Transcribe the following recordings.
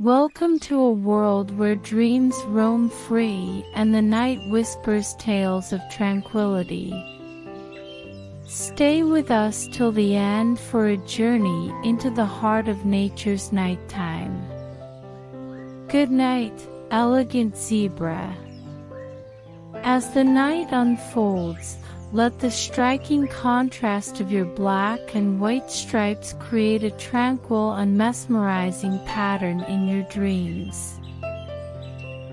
Welcome to a world where dreams roam free and the night whispers tales of tranquility. Stay with us till the end for a journey into the heart of nature's nighttime. Good night, elegant zebra. As the night unfolds, let the striking contrast of your black and white stripes create a tranquil and mesmerizing pattern in your dreams.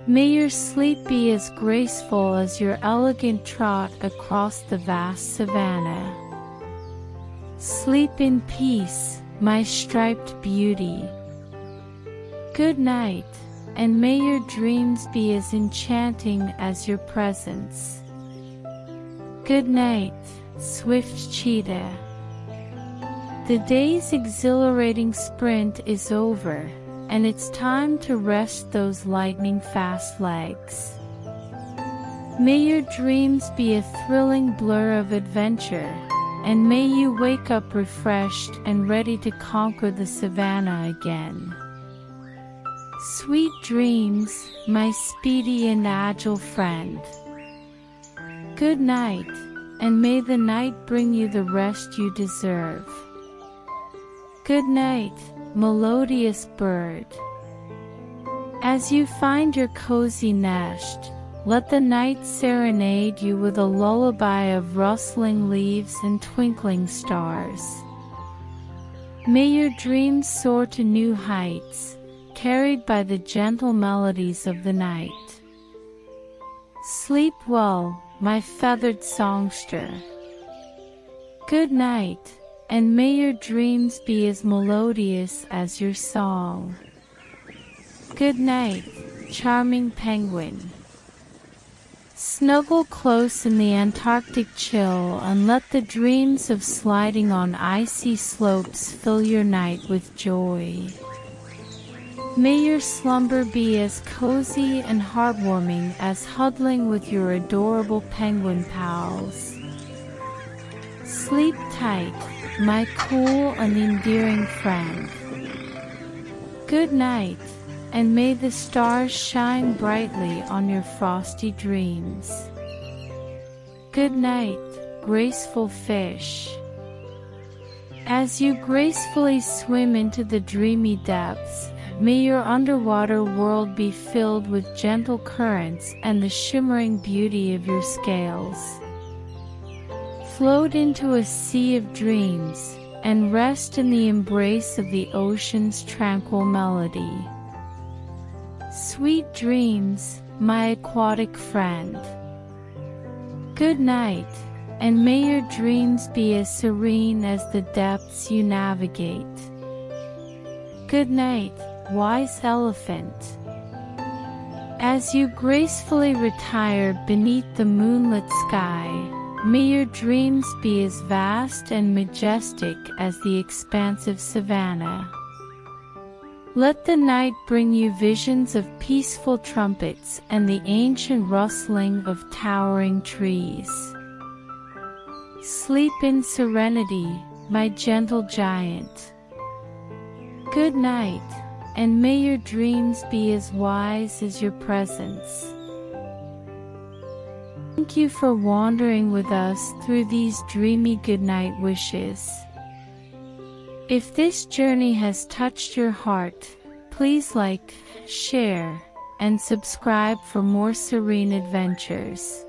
May your sleep be as graceful as your elegant trot across the vast savanna. Sleep in peace, my striped beauty. Good night, and may your dreams be as enchanting as your presence. Good night, swift cheetah. The day's exhilarating sprint is over, and it's time to rest those lightning-fast legs. May your dreams be a thrilling blur of adventure, and may you wake up refreshed and ready to conquer the savannah again. Sweet dreams, my speedy and agile friend. Good night, and may the night bring you the rest you deserve. Good night, melodious bird. As you find your cozy nest, let the night serenade you with a lullaby of rustling leaves and twinkling stars. May your dreams soar to new heights, carried by the gentle melodies of the night. Sleep well, my feathered songster. Good night, and may your dreams be as melodious as your song. Good night, charming penguin. Snuggle close in the Antarctic chill and let the dreams of sliding on icy slopes fill your night with joy. May your slumber be as cozy and heartwarming as huddling with your adorable penguin pals. Sleep tight, my cool and endearing friend. Good night, and may the stars shine brightly on your frosty dreams. Good night, graceful fish. As you gracefully swim into the dreamy depths, may your underwater world be filled with gentle currents and the shimmering beauty of your scales. Float into a sea of dreams, and rest in the embrace of the ocean's tranquil melody. Sweet dreams, my aquatic friend. Good night, and may your dreams be as serene as the depths you navigate. Good night, wise elephant. As you gracefully retire beneath the moonlit sky, may your dreams be as vast and majestic as the expansive savanna. Let the night bring you visions of peaceful trumpets and the ancient rustling of towering trees. Sleep in serenity, my gentle giant. Good night, and may your dreams be as wise as your presence. Thank you for wandering with us through these dreamy goodnight wishes. If this journey has touched your heart, please like, share, and subscribe for more serene adventures.